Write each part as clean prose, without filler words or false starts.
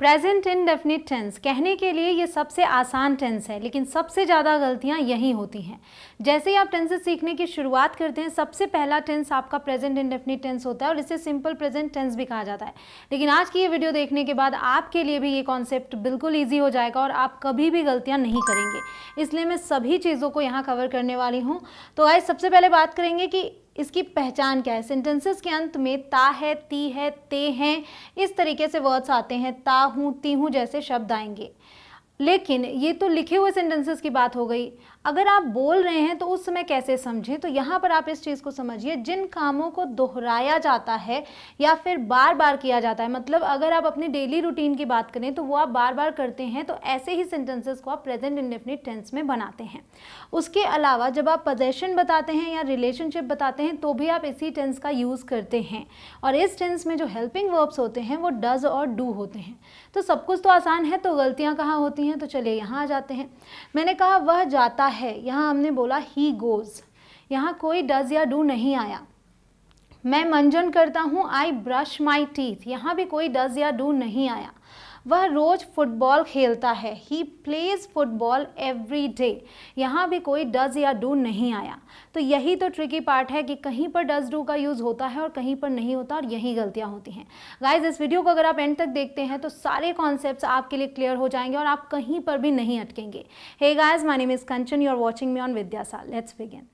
Present indefinite tense कहने के लिए ये सबसे आसान टेंस है, लेकिन सबसे ज़्यादा गलतियाँ यही होती हैं। जैसे ही आप टेंसेस सीखने की शुरुआत करते हैं, सबसे पहला टेंस आपका प्रेजेंट इंडेफिनिट टेंस होता है और इसे सिंपल प्रेजेंट टेंस भी कहा जाता है। लेकिन आज की ये वीडियो देखने के बाद आपके लिए भी ये कॉन्सेप्ट बिल्कुल ईजी हो जाएगा और आप कभी भी गलतियाँ नहीं करेंगे। इसलिए मैं सभी चीज़ों को यहाँ कवर करने वाली हूँ। तो आज सबसे पहले बात करेंगे कि इसकी पहचान क्या है। सेंटेंसेस के अंत में ता है, ती है, ते हैं, इस तरीके से वर्ड्स आते हैं। ता हूँ, ती हूँ जैसे शब्द आएंगे। लेकिन ये तो लिखे हुए सेंटेंसेस की बात हो गई। अगर आप बोल रहे हैं तो उस समय कैसे समझें, तो यहाँ पर आप इस चीज़ को समझिए, जिन कामों को दोहराया जाता है या फिर बार बार किया जाता है, मतलब अगर आप अपनी डेली रूटीन की बात करें तो वो आप बार बार करते हैं, तो ऐसे ही सेंटेंसेस को आप प्रेजेंट इंडेफिनिट टेंस में बनाते हैं। उसके अलावा जब आप पोजेशन बताते हैं या रिलेशनशिप बताते हैं तो भी आप इसी टेंस का यूज़ करते हैं। और इस टेंस में जो हेल्पिंग वर्ब्स होते हैं वो डज और डू होते हैं। तो सब कुछ तो आसान है, तो गलतियाँ कहाँ होती हैं, तो चलिए यहाँ आ जाते हैं। मैंने कहा वह जाता है, यहाँ हमने बोला ही गोज़, यहाँ कोई डज या डू नहीं आया। मैं मंजन करता हूँ, आई ब्रश माई टीथ, यहाँ भी कोई डज या डू नहीं आया। वह रोज फुटबॉल खेलता है, he plays football every day, यहाँ भी कोई डज या डू नहीं आया। तो यही तो ट्रिकी पार्ट है कि कहीं पर डज डू का यूज़ होता है और कहीं पर नहीं होता, और यही गलतियाँ होती हैं। गाइज, इस वीडियो को अगर आप एंड तक देखते हैं तो सारे कॉन्सेप्ट्स आपके लिए क्लियर हो जाएंगे और आप कहीं पर भी नहीं अटकेंगे। Hey guys, my name is Kanchan, you are watching me on Vidyasaal. Let's begin.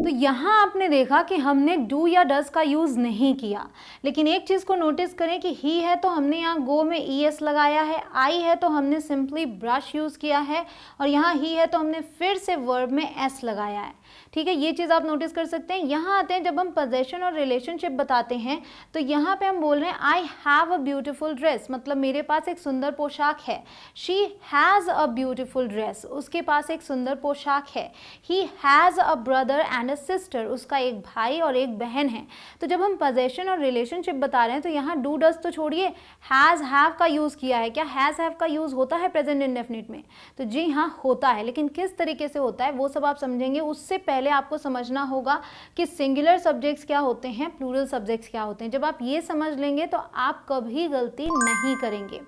तो यहाँ आपने देखा कि हमने डू या डज का यूज़ नहीं किया, लेकिन एक चीज़ को नोटिस करें कि ही है तो हमने यहाँ गो में ईएस लगाया है, आई है तो हमने सिंपली ब्रश यूज़ किया है, और यहाँ ही है तो हमने फिर से वर्ब में एस लगाया है। ठीक है, ये चीज़ आप नोटिस कर सकते हैं। यहाँ आते हैं, जब हम पोजेशन और रिलेशनशिप बताते हैं तो यहाँ पे हम बोल रहे हैं I have a beautiful dress, मतलब मेरे पास एक सुंदर पोशाक है। She has a beautiful dress, उसके पास एक सुंदर पोशाक है। He has a brother and a sister, उसका एक भाई और एक बहन है। तो जब हम पोजेशन और रिलेशनशिप बता रहे हैं तो यहाँ डू डज तो छोड़िए, हैज़ हैव का यूज़ किया है। क्या हैज़ हैव का यूज़ होता है प्रेजेंट इंडेफिनिट में? तो जी हाँ, होता है, लेकिन किस तरीके से होता है वो सब आप समझेंगे। उससे पहले आपको समझना होगा कि सिंगुलर सब्जेक्ट्स क्या होते हैं, प्लूरल सब्जेक्ट्स क्या होते हैं। जब आप ये समझ लेंगे तो आप कभी गलती नहीं करेंगे।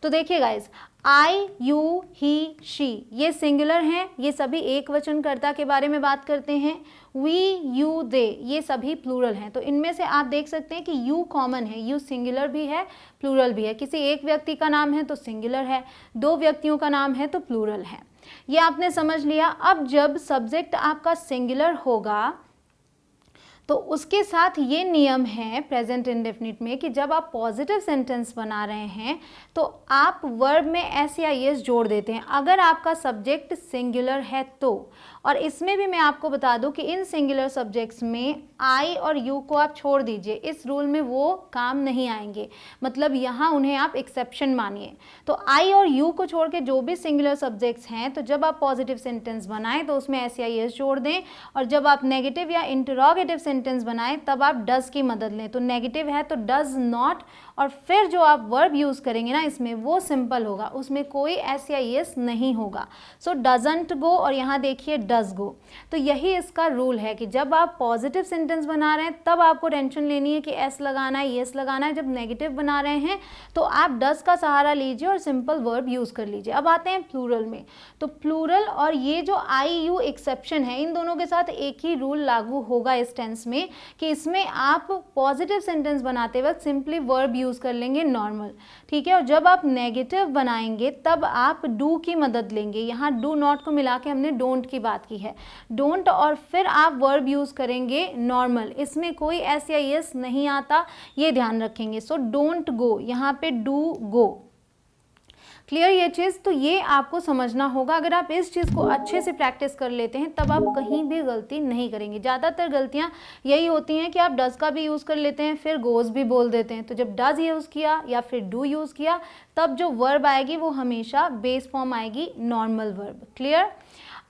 तो देखिए guys, I, you, he, she, ये सिंगुलर हैं, ये सभी एक वचनकर्ता के बारे में बात करते हैं। वी, यू, दे, ये सभी प्लूरल हैं। तो इनमें से आप देख सकते हैं कि यू कॉमन है, यू सिंगुलर भी है, प्लूरल भी है। किसी एक व्यक्ति का नाम है तो सिंगुलर है, दो व्यक्तियों का नाम है तो प्लूरल है। ये आपने समझ लिया। अब जब सब्जेक्ट आपका सिंगुलर होगा तो उसके साथ ये नियम है प्रेजेंट इंडेफिनिट में कि जब आप पॉजिटिव सेंटेंस बना रहे हैं तो आप वर्ब में एस या एस जोड़ देते हैं, अगर आपका सब्जेक्ट सिंगुलर है तो। और इसमें भी मैं आपको बता दूं कि इन सिंगुलर सब्जेक्ट्स में आई और यू को आप छोड़ दीजिए, इस रूल में वो काम नहीं आएंगे, मतलब यहाँ उन्हें आप एक्सेप्शन मानिए। तो आई और यू को छोड़ के जो भी सिंगुलर सब्जेक्ट्स हैं, तो जब आप पॉजिटिव सेंटेंस बनाएं तो उसमें एस या एस जोड़ दें, और जब आप नेगेटिव या इंटरोगेटिव सेंटेंस बनाएं तब आप डज की मदद लें। तो नेगेटिव है तो डज नॉट, और फिर जो आप वर्ब यूज़ करेंगे ना इसमें, वो सिंपल होगा, उसमें कोई एस या एस नहीं होगा। सो डजंट गो, और यहाँ देखिए डज गो। तो यही इसका रूल है कि जब आप पॉजिटिव सेंटेंस बना रहे हैं तब आपको टेंशन लेनी है कि एस लगाना है, येस लगाना है। जब नेगेटिव बना रहे हैं तो आप डज का सहारा लीजिए और सिंपल वर्ब यूज़ कर लीजिए। अब आते हैं प्लूरल में। तो प्लूरल और ये जो आई यू एक्सेप्शन है, इन दोनों के साथ एक ही रूल लागू होगा इस टेंस में कि इसमें आप पॉजिटिव सेंटेंस बनाते वक्त सिंपली वर्ब यूज़ कर लेंगे नॉर्मल। ठीक है, और जब आप नेगेटिव बनाएंगे तब आप डू की मदद लेंगे। यहाँ डू नॉट को मिला के हमने डोंट की बात की है, डोंट, और फिर आप वर्ब यूज़ करेंगे नॉर्मल, इसमें कोई एस या एस नहीं आता, ये ध्यान रखेंगे। सो डोंट गो, यहाँ पे डू गो। क्लियर ये चीज़? तो ये आपको समझना होगा। अगर आप इस चीज़ को अच्छे से प्रैक्टिस कर लेते हैं तब आप कहीं भी गलती नहीं करेंगे। ज़्यादातर गलतियाँ यही होती हैं कि आप डज का भी यूज़ कर लेते हैं, फिर गोज़ भी बोल देते हैं। तो जब डज यूज़ किया या फिर डू यूज़ किया तब जो वर्ब आएगी वो हमेशा बेस फॉर्म आएगी, नॉर्मल वर्ब। क्लियर?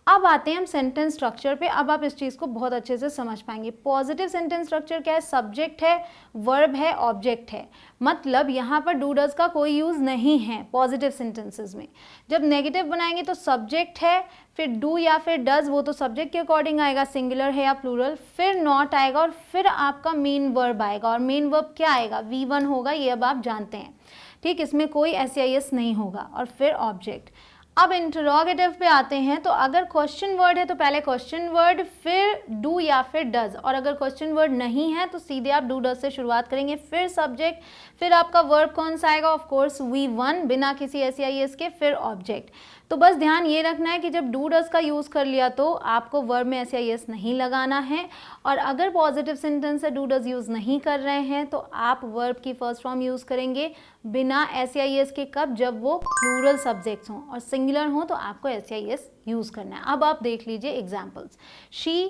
अब आते हैं हम सेंटेंस स्ट्रक्चर पे। अब आप इस चीज़ को बहुत अच्छे से समझ पाएंगे। पॉजिटिव सेंटेंस स्ट्रक्चर क्या है? सब्जेक्ट है, वर्ब है, ऑब्जेक्ट है। मतलब यहाँ पर डू डज का कोई यूज़ नहीं है पॉजिटिव सेंटेंसेस में। जब नेगेटिव बनाएंगे तो सब्जेक्ट है, फिर डू या फिर डज, वो तो सब्जेक्ट के अकॉर्डिंग आएगा, सिंगुलर है या प्लूरल, फिर नॉट आएगा और फिर आपका मेन वर्ब आएगा। और मेन वर्ब क्या आएगा? V1 होगा, ये अब आप जानते हैं, ठीक। इसमें कोई SEIS नहीं होगा। और फिर ऑब्जेक्ट। अब इंटरोगेटिव पे आते हैं। तो अगर क्वेश्चन वर्ड है तो पहले क्वेश्चन वर्ड, फिर डू या फिर डज। और अगर क्वेश्चन वर्ड नहीं है तो सीधे आप डू डज से शुरुआत करेंगे, फिर सब्जेक्ट, फिर आपका वर्ब कौन सा आएगा? ऑफ कोर्स V1 बिना किसी SEIS के, फिर ऑब्जेक्ट। तो बस ध्यान ये रखना है कि जब डू डज का यूज़ कर लिया तो आपको वर्ब में SEIS नहीं लगाना है। और अगर पॉजिटिव सेंटेंस से डू डज यूज़ नहीं कर रहे हैं तो आप वर्ब की फर्स्ट फॉर्म यूज़ करेंगे बिना SEIS के। कब? जब वो प्लूरल सब्जेक्ट्स हों, और सिंगुलर हों तो आपको SEIS यूज़ करना है। अब आप देख लीजिए एग्जाम्पल्स। शी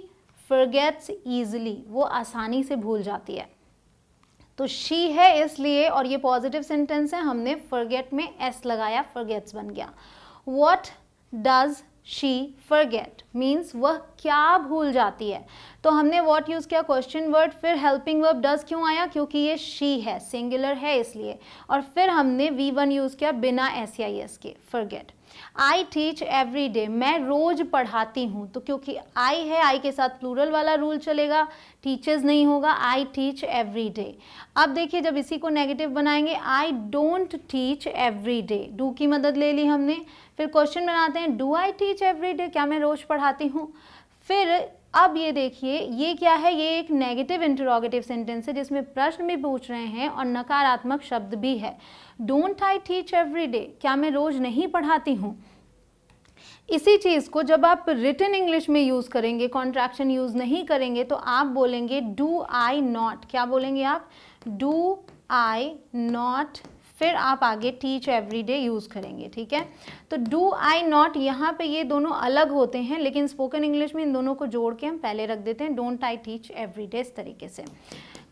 फॉरगेट्स ईजिली, वो आसानी से भूल जाती है। तो शी है इसलिए, और ये पॉजिटिव सेंटेंस है, हमने फॉरगेट में S लगाया, फॉरगेट्स बन गया। What does she forget? Means वह क्या भूल जाती है। तो हमने what यूज़ किया? क्वेश्चन वर्ड, फिर हेल्पिंग वर्ब does क्यों आया? क्योंकि ये she है, सिंगुलर है इसलिए। और फिर हमने V1 यूज़ किया बिना SEIS के, forget। I teach every day, मैं रोज पढ़ाती हूँ। तो क्योंकि I है, I के साथ प्लूरल वाला रूल चलेगा, टीचर्स नहीं होगा। I teach every day। अब देखिए जब इसी को नेगेटिव बनाएंगे, I don't teach every day, do की मदद ले ली हमने। फिर क्वेश्चन बनाते हैं, do I teach every day, क्या मैं रोज पढ़ाती हूँ? फिर अब ये देखिए, ये क्या है? ये एक नेगेटिव इंटरोगेटिव सेंटेंस है जिसमें प्रश्न भी पूछ रहे हैं और नकारात्मक शब्द भी है। Don't I teach every day, क्या मैं रोज नहीं पढ़ाती हूँ? इसी चीज़ को जब आप रिटन इंग्लिश में यूज़ करेंगे, कॉन्ट्रैक्शन यूज़ नहीं करेंगे, तो आप बोलेंगे डू आई नॉट। क्या बोलेंगे आप? डू आई नॉट, फिर आप आगे टीच एवरी डे यूज़ करेंगे, ठीक है। तो डू आई नॉट, यहाँ पे ये दोनों अलग होते हैं, लेकिन स्पोकन इंग्लिश में इन दोनों को जोड़ के हम पहले रख देते हैं, don't I teach every day, इस तरीके से।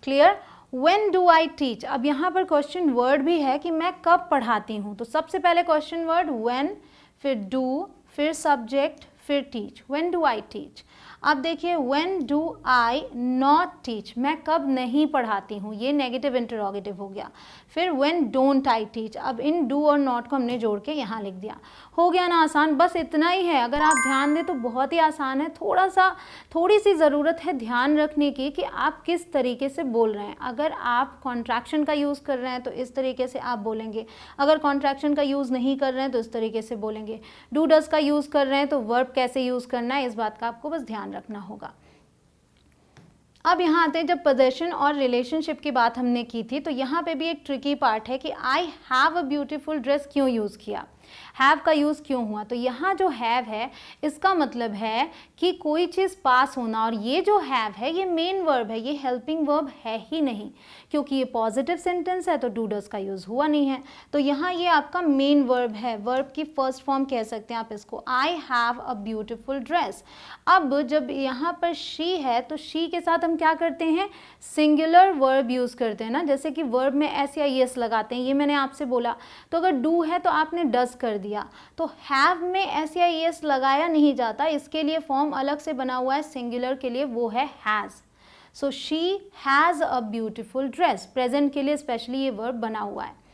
Clear? When do I teach, अब यहाँ पर क्वेश्चन वर्ड भी है कि मैं कब पढ़ाती हूँ। तो सबसे पहले क्वेश्चन वर्ड व्हेन, फिर डू, फिर सब्जेक्ट, फिर teach. When do I teach. अब देखिए when do I not teach, मैं कब नहीं पढ़ाती हूँ, ये नेगेटिव इंटरोगेटिव हो गया। फिर व्हेन डोंट आई टीच, अब इन डू और नॉट को हमने जोड़ के यहाँ लिख दिया। हो गया ना आसान? बस इतना ही है। अगर आप ध्यान दें तो बहुत ही आसान है। थोड़ी सी ज़रूरत है ध्यान रखने की कि आप किस तरीके से बोल रहे हैं। अगर आप कॉन्ट्रैक्शन का यूज़ कर रहे हैं तो इस तरीके से आप बोलेंगे, अगर कॉन्ट्रैक्शन का यूज़ नहीं कर रहे हैं तो इस तरीके से बोलेंगे। डू डज का यूज़ कर रहे हैं तो वर्ब कैसे यूज़ करना है, इस बात का आपको बस ध्यान रखना होगा। अब यहाँ आते हैं, जब पोजेशन और रिलेशनशिप की बात हमने की थी तो यहाँ पे भी एक ट्रिकी पार्ट है कि I have a beautiful dress क्यों यूज़ किया, हैव का यूज़ क्यों हुआ। तो यहाँ जो हैव है इसका मतलब है कि कोई चीज़ पास होना, और ये जो हैव है ये मेन वर्ब है, ये हेल्पिंग वर्ब है ही नहीं, क्योंकि ये पॉजिटिव सेंटेंस है तो डू डज का यूज़ हुआ नहीं है। तो यहाँ ये आपका मेन वर्ब है, वर्ब की फर्स्ट फॉर्म कह सकते हैं आप इसको, I have a beautiful dress. अब जब यहाँ पर शी है तो शी के साथ हम क्या करते हैं? सिंगुलर वर्ब यूज़ करते हैं ना, जैसे कि वर्ब में एस या एस लगाते हैं, ये मैंने आपसे बोला। तो अगर डू है तो आपने डज कर दिया, तो हैव में एस या एस लगाया नहीं जाता, इसके लिए फॉर्म अलग से बना हुआ है सिंगुलर के लिए, वो है has. So she has a beautiful dress, present के लिए स्पेशली ये वर्ब बना हुआ है।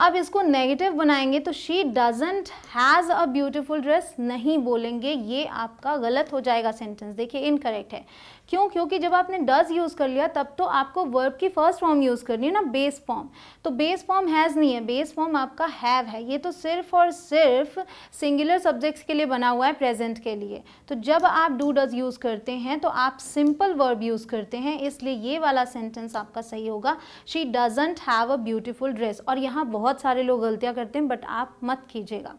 अब इसको नेगेटिव बनाएंगे तो she doesn't has a beautiful dress नहीं बोलेंगे, ये आपका गलत हो जाएगा सेंटेंस। देखिए इनकरेक्ट है, क्यों? क्योंकि जब आपने डज यूज़ कर लिया तब तो आपको वर्ब की फर्स्ट फॉर्म यूज़ करनी है ना, बेस फॉर्म। तो बेस फॉर्म हैज़ नहीं है, बेस फॉर्म आपका हैव है। ये तो सिर्फ और सिर्फ सिंगुलर सब्जेक्ट्स के लिए बना हुआ है, प्रेजेंट के लिए। तो जब आप डू डज यूज़ करते हैं तो आप सिंपल वर्ब यूज़ करते हैं, इसलिए ये वाला सेंटेंस आपका सही होगा, she doesn't have a beautiful dress. और यहाँ बहुत सारे लोग गलतियाँ करते हैं, बट आप मत कीजिएगा।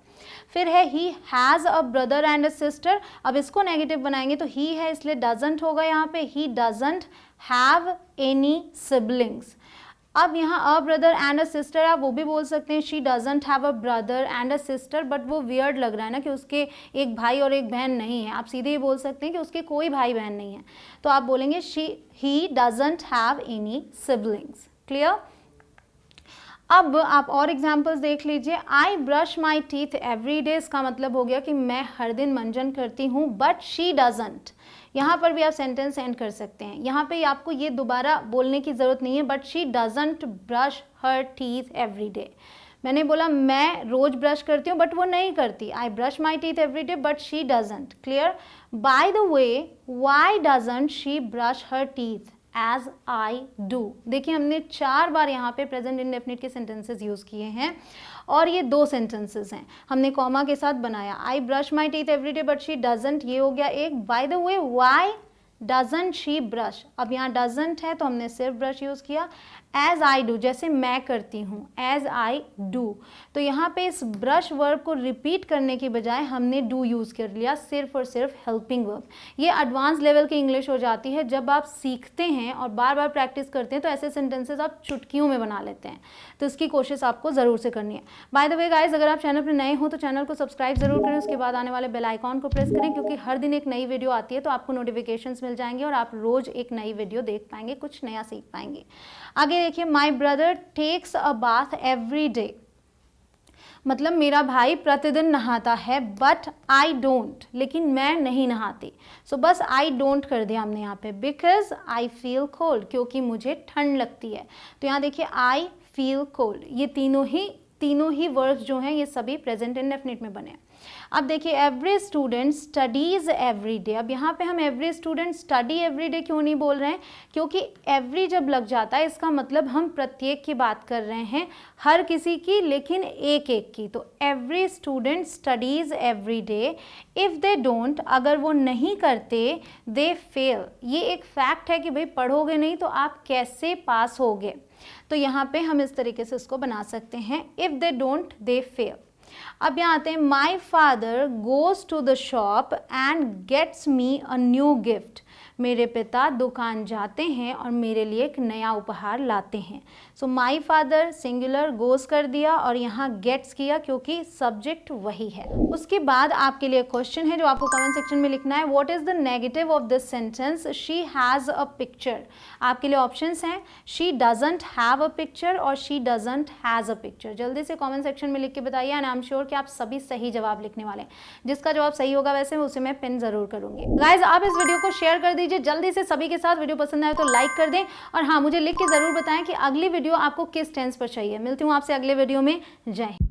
फिर है he has a brother and a sister. अब इसको नेगेटिव बनाएंगे तो ही है इसलिए डजंट होगा यहाँ पे, ही डजंट हैव एनी सिबलिंग्स। अब यहाँ a brother and a sister आप वो भी बोल सकते हैं, she doesn't have a brother and a sister, but वो वियर्ड लग रहा है ना कि उसके एक भाई और एक बहन नहीं है। आप सीधे ही बोल सकते हैं कि उसके कोई भाई बहन नहीं है, तो आप बोलेंगे he doesn't have any siblings. Clear? अब आप और एग्जाम्पल्स देख लीजिए। I brush my teeth every day, इसका मतलब हो गया कि मैं हर दिन मंजन करती हूँ, बट शी डजंट। यहाँ पर भी आप सेंटेंस एंड कर सकते हैं। यहाँ पे आपको ये दोबारा बोलने की ज़रूरत नहीं है, but she doesn't brush her teeth every day. मैंने बोला मैं रोज ब्रश करती हूँ, बट वो नहीं करती। I brush my teeth every day, but she doesn't. Clear? By the way, why doesn't she brush her teeth as I do. देखिए हमने 4 बार यहाँ पे प्रेजेंट इंडेफिनिट के सेंटेंसेस यूज़ किए हैं और ये 2 सेंटेंसेस हैं, हमने कॉमा के साथ बनाया। I brush my teeth every day but she doesn't, ये हो गया एक। By the way, why doesn't she brush, अब यहाँ डजंट है तो हमने सिर्फ ब्रश यूज़ किया। एज आई डू, जैसे मैं करती हूँ, एज आई डू। तो यहाँ पे इस ब्रश वर्ब को रिपीट करने की बजाय हमने डू यूज़ कर लिया, सिर्फ और सिर्फ हेल्पिंग वर्ब। ये एडवांस लेवल की इंग्लिश हो जाती है। जब आप सीखते हैं और बार बार प्रैक्टिस करते हैं तो ऐसे सेंटेंसेस आप चुटकियों में बना लेते हैं, तो इसकी कोशिश आपको ज़रूर से करनी है। बाय द वे गाइज, अगर आप चैनल पर नए हो तो चैनल को सब्सक्राइब जरूर करें, उसके बाद आने वाले बेल आइकॉन को प्रेस करें, क्योंकि हर दिन एक नई वीडियो आती है तो आपको नोटिफिकेशंस मिल जाएंगे और आप रोज़ एक नई वीडियो देख पाएंगे, कुछ नया सीख पाएंगे। आगे देखिए, my brother takes a bath every day, मतलब मेरा भाई प्रतिदिन नहाता है, बट आई डोंट, लेकिन मैं नहीं नहाती। सो बस आई डोंट कर दिया हमने यहाँ पे। बिकॉज आई फील कोल्ड, क्योंकि मुझे ठंड लगती है। तो यहाँ देखिए आई फील कोल्ड, ये तीनों ही वर्ब्स जो हैं ये सभी प्रेजेंट इंडेफिनिट में बने। अब देखिए, every student studies every day. अब यहाँ पे हम every student study every day क्यों नहीं बोल रहे हैं? क्योंकि एवरी जब लग जाता है इसका मतलब हम प्रत्येक की बात कर रहे हैं, हर किसी की, लेकिन एक एक की। तो every student studies every day. If they don't, अगर वो नहीं करते, दे फेल। ये एक फैक्ट है कि भाई पढ़ोगे नहीं तो आप कैसे पास होगे। तो यहाँ पे हम इस तरीके से इसको बना सकते हैं, if they don't they fail. अब यहाँ आते हैं, my father goes to the shop and gets me a new gift. मेरे पिता दुकान जाते हैं और मेरे लिए एक नया उपहार लाते हैं। सो माई फादर सिंगुलर, गोज कर दिया और यहाँ गेट्स किया क्योंकि सब्जेक्ट वही है। उसके बाद आपके लिए क्वेश्चन है जो आपको कमेंट सेक्शन में लिखना है। What is the negative of this sentence? She has a picture. आपके लिए ऑप्शंस हैं, she doesn't have a picture और she doesn't has a picture. जल्दी से कमेंट सेक्शन में लिख के बताइए एंड आई एम श्योर कि आप सभी सही जवाब लिखने वाले हैं। जिसका जवाब सही होगा वैसे उसे मैं पिन जरूर करूंगी। गाइज, आप इस वीडियो को शेयर कर दीजिए जल्दी से सभी के साथ। वीडियो पसंद आए तो लाइक कर दें और हाँ, मुझे लिख के जरूर बताएं कि अगली वीडियो आपको किस टेंस पर चाहिए। मिलती हूँ आपसे अगले वीडियो में। जय हिंद।